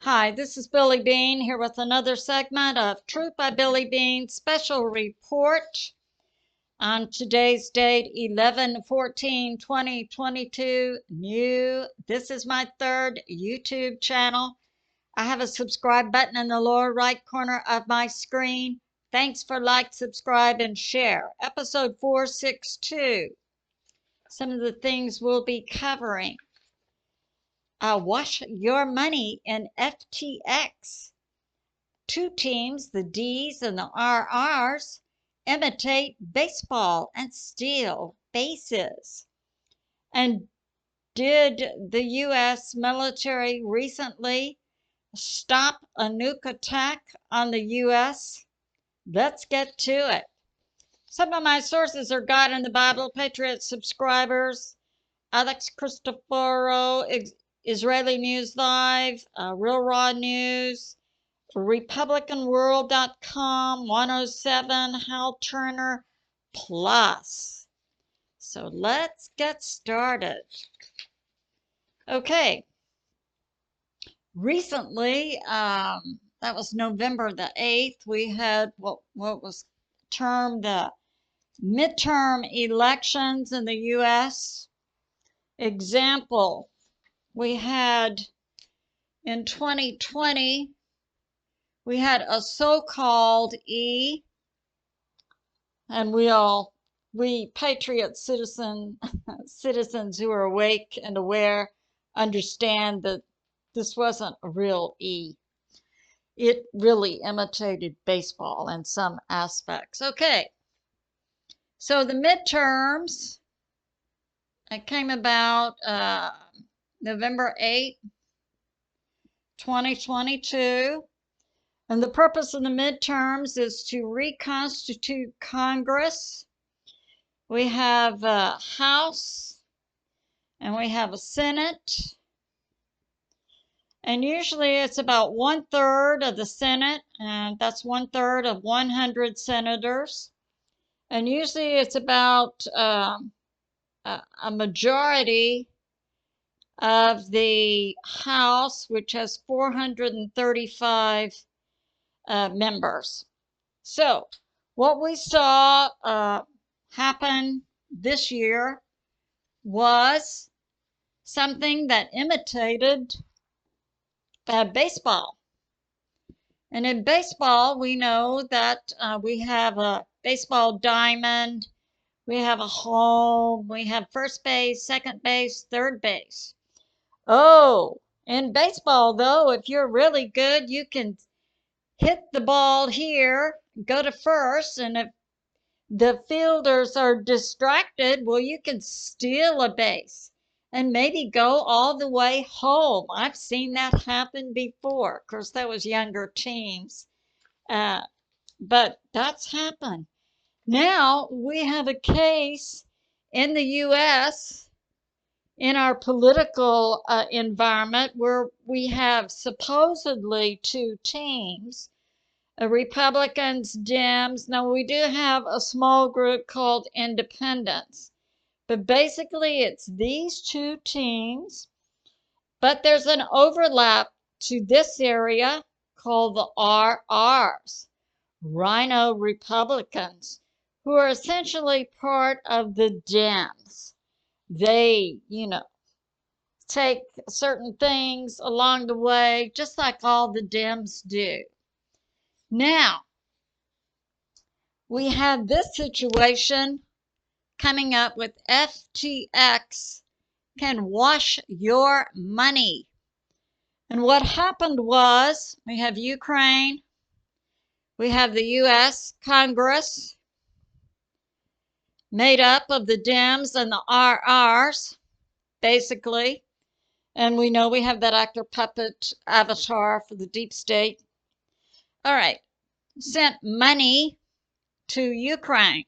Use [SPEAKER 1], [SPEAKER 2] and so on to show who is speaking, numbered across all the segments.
[SPEAKER 1] Hi, this is Billie Beene here with another segment of Truth by Billie Beene special report on today's date 11/14/2022. New. This is my third YouTube channel. I have a subscribe button in the lower right corner of my screen. Thanks for like, subscribe, and share. Episode 462. Some of the things we'll be covering. Wash your money in FTX. Two teams, the D's and the RR's, imitate baseball and steal bases. And did the U.S. military recently stop a nuke attack on the U.S.? Let's get to it. Some of my sources are God and the Bible, Patriot subscribers, CA Christoferou, Israeli News Live, Real Raw News, RepublicanWorld.com, 107, Hal Turner Plus. So let's get started. Okay. Recently, that was November the 8th, we had what was termed the midterm elections in the U.S. Example, we had in 2020, we had a so-called E, and we patriot citizens who are awake and aware understand that this wasn't a real E. It really imitated baseball in some aspects. Okay, so the midterms, it came about November 8, 2022. And the purpose of the midterms is to reconstitute Congress. We have a House and we have a Senate. And usually it's about 1/3 of the Senate, and that's 1/3 of 100 senators. And usually it's about a majority of the House, which has 435 members. So what we saw happen this year was something that imitated baseball. And in baseball, we know that we have a baseball diamond, we have a home, we have first base, second base, third base. Oh, in baseball, though, if you're really good, you can hit the ball here, go to first, and if the fielders are distracted, well, you can steal a base and maybe go all the way home. I've seen that happen before. Of course, that was younger teams, but that's happened. Now we have a case in the U.S., in our political environment, where we have supposedly two teams, Republicans, Dems. Now, we do have a small group called Independents, but basically it's these two teams, but there's an overlap to this area called the RRs, Rhino Republicans, who are essentially part of the Dems. They, take certain things along the way, just like all the Dems do. Now, we have this situation coming up with FTX can wash your money. And what happened was we have Ukraine, we have the U.S. Congress made up of the Dems and the RRs, basically. And we know we have that actor puppet avatar for the deep state. All right, sent money to Ukraine.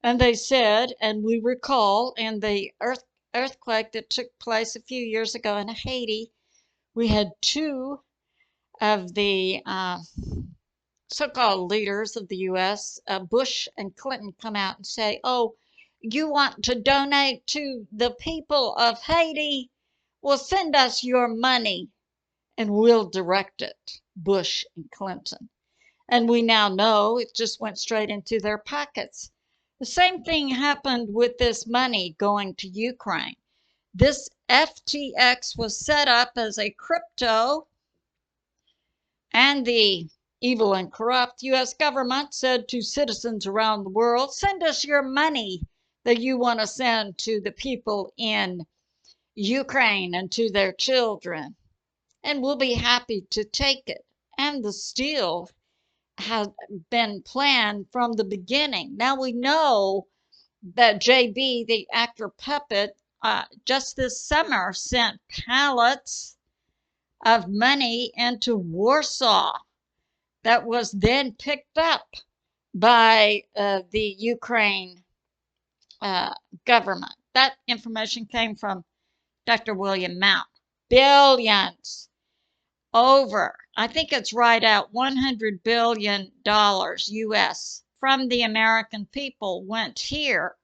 [SPEAKER 1] And they said, and we recall in the earthquake that took place a few years ago in Haiti, we had two of the so-called leaders of the U.S., Bush and Clinton, come out and say, oh, you want to donate to the people of Haiti? Well, send us your money and we'll direct it, Bush and Clinton. And we now know it just went straight into their pockets. The same thing happened with this money going to Ukraine. This FTX was set up as a crypto, and the evil and corrupt U.S. government said to citizens around the world, send us your money that you want to send to the people in Ukraine and to their children, and we'll be happy to take it. And the steal had been planned from the beginning. Now we know that JB, the actor puppet, just this summer sent pallets of money into Warsaw that was then picked up by the Ukraine government. That information came from Dr. William Mount. Billions over, I think it's right at $100 billion US from the American people went here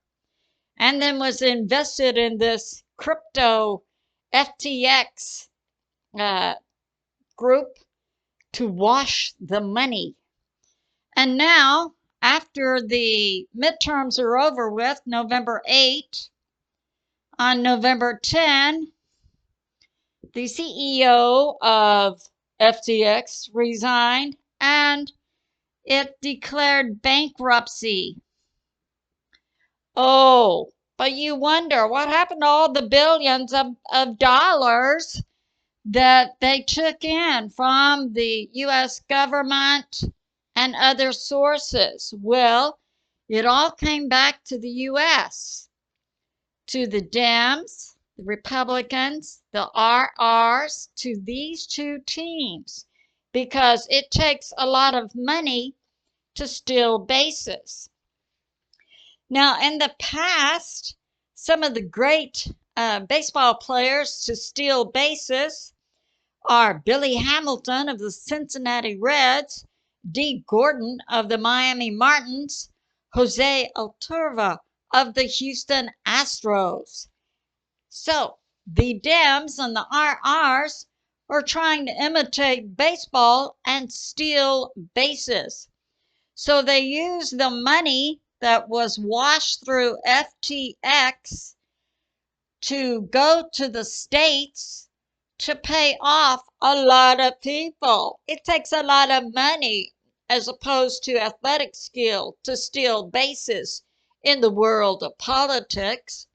[SPEAKER 1] and then was invested in this crypto FTX group to wash the money. And now, after the midterms are over with, November 8, on November 10, the CEO of FTX resigned and it declared bankruptcy. Oh, but you wonder what happened to all the billions of dollars that they took in from the U.S. government and other sources. Well, it all came back to the U.S., to the Dems, the Republicans, the RRs, to these two teams, because it takes a lot of money to steal bases. Now, in the past, some of the great baseball players to steal bases are Billy Hamilton of the Cincinnati Reds, Dee Gordon of the Miami Marlins, Jose Altuve of the Houston Astros. So, the Dems and the RRs are trying to imitate baseball and steal bases. So they use the money that was washed through FTX to go to the states to pay off a lot of people. It takes a lot of money as opposed to athletic skill to steal bases in the world of politics.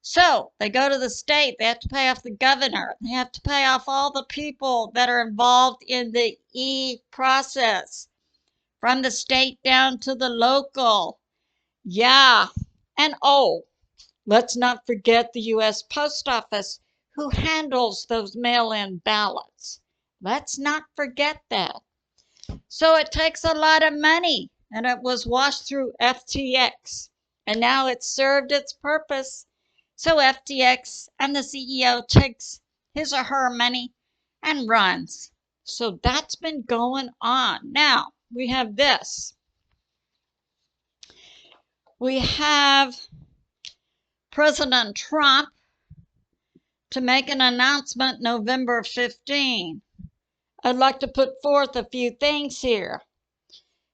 [SPEAKER 1] So they go to the state, they have to pay off the governor, they have to pay off all the people that are involved in the process, from the state down to the local. Yeah, and oh, let's not forget the U.S. Post Office, who handles those mail-in ballots. Let's not forget that. So it takes a lot of money, and it was washed through FTX, and now it's served its purpose. So FTX and the CEO takes his or her money and runs. So that's been going on. Now, we have this. We have President Trump to make an announcement November 15. I'd like to put forth a few things here.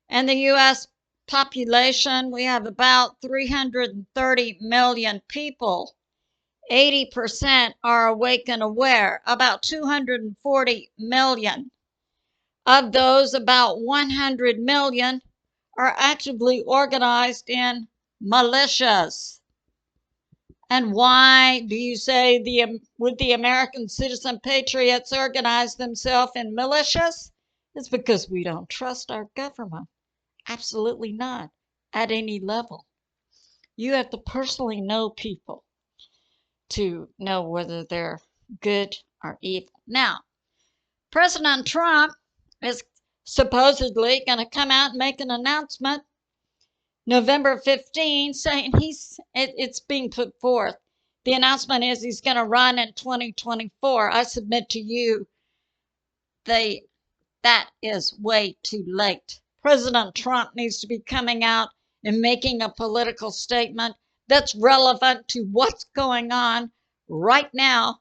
[SPEAKER 1] In the U.S. population, we have about 330 million people. 80% are awake and aware, about 240 million. Of those, about 100 million are actively organized in militias. And why do you say would the American citizen patriots organize themselves in militias? It's because we don't trust our government. Absolutely not, at any level. You have to personally know people to know whether they're good or evil. Now, President Trump is supposedly going to come out and make an announcement November 15, saying it's being put forth. The announcement is he's going to run in 2024. I submit to you that is way too late. President Trump needs to be coming out and making a political statement that's relevant to what's going on right now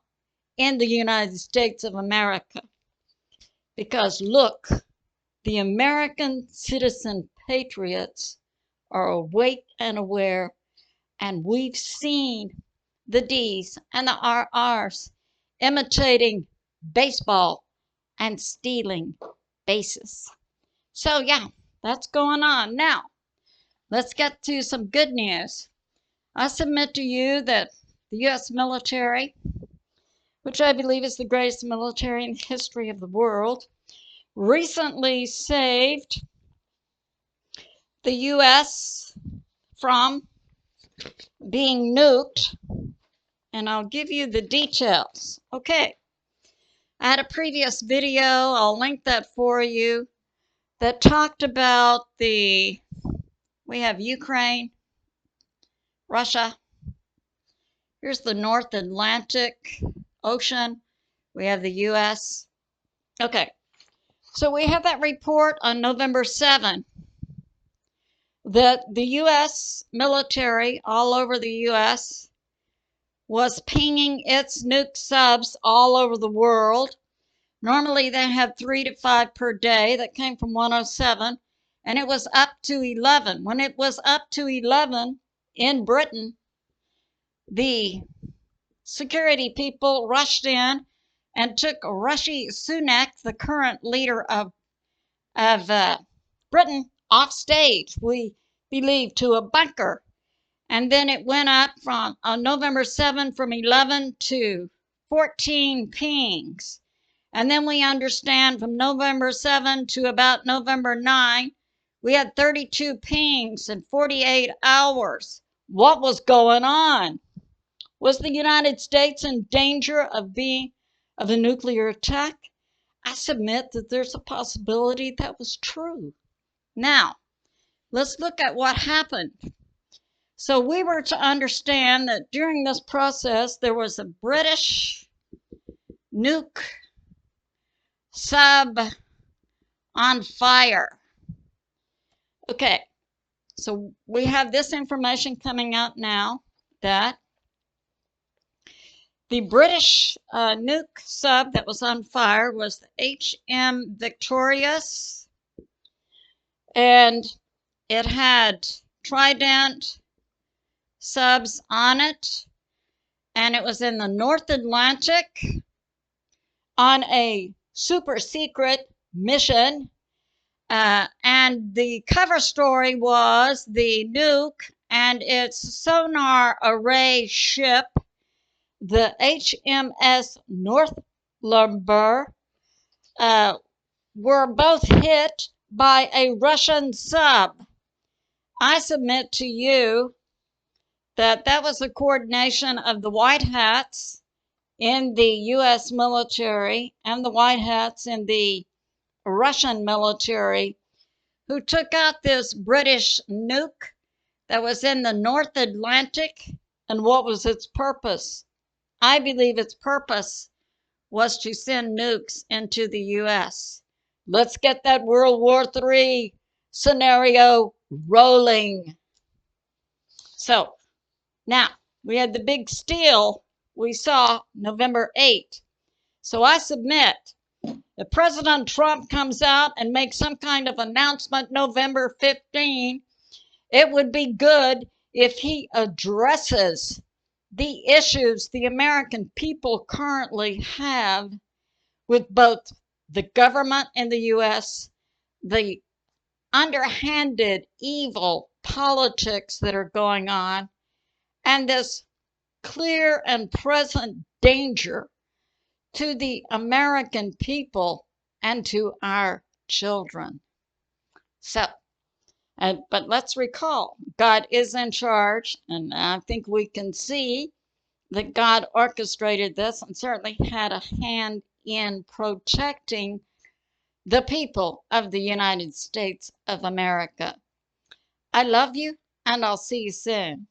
[SPEAKER 1] in the United States of America. Because look, the American citizen patriots are awake and aware, and we've seen the D's and the RRs imitating baseball and stealing bases. So yeah, that's going on. Now, let's get to some good news. I submit to you that the U.S. military, which I believe is the greatest military in the history of the world, recently saved the U.S. from being nuked, and I'll give you the details. Okay, I had a previous video, I'll link that for you, that talked about we have Ukraine, Russia, here's the North Atlantic Ocean, we have the U.S. Okay, so we have that report on November 7 that the U.S. military all over the U.S. was pinging its nuke subs all over the world. Normally they have 3 to 5 per day. That came from 107, and it was up to 11. When it was up to 11 in Britain, the security people rushed in and took Rishi Sunak, the current leader of Britain, off stage, we believe, to a bunker. And then it went up from on November 7 from 11 to 14 pings. And then we understand from November 7 to about November 9, we had 32 pings in 48 hours. What was going on? Was the United States in danger of a nuclear attack? I submit that there's a possibility that was true. Now, let's look at what happened. So we were to understand that during this process, there was a British nuke sub on fire. Okay, so we have this information coming out now that the British nuke sub that was on fire was the HM Victorious, and it had Trident subs on it, and it was in the North Atlantic on a super secret mission, and the cover story was the nuke and its sonar array ship, the HMS Northumber, were both hit by a Russian sub. I submit to you that that was a coordination of the White Hats in the U.S. military and the White Hats in the Russian military, who took out this British nuke that was in the North Atlantic. And what was its purpose? I believe its purpose was to send nukes into the U.S. Let's get that World War III scenario rolling. So now we had the big steal we saw November 8. So I submit if President Trump comes out and makes some kind of announcement November 15, it would be good if he addresses the issues the American people currently have with both the government in the U.S., the underhanded, evil politics that are going on, and this clear and present danger to the American people and to our children. So, but let's recall, God is in charge, and I think we can see that God orchestrated this and certainly had a hand in protecting the people of the United States of America. I love you, and I'll see you soon.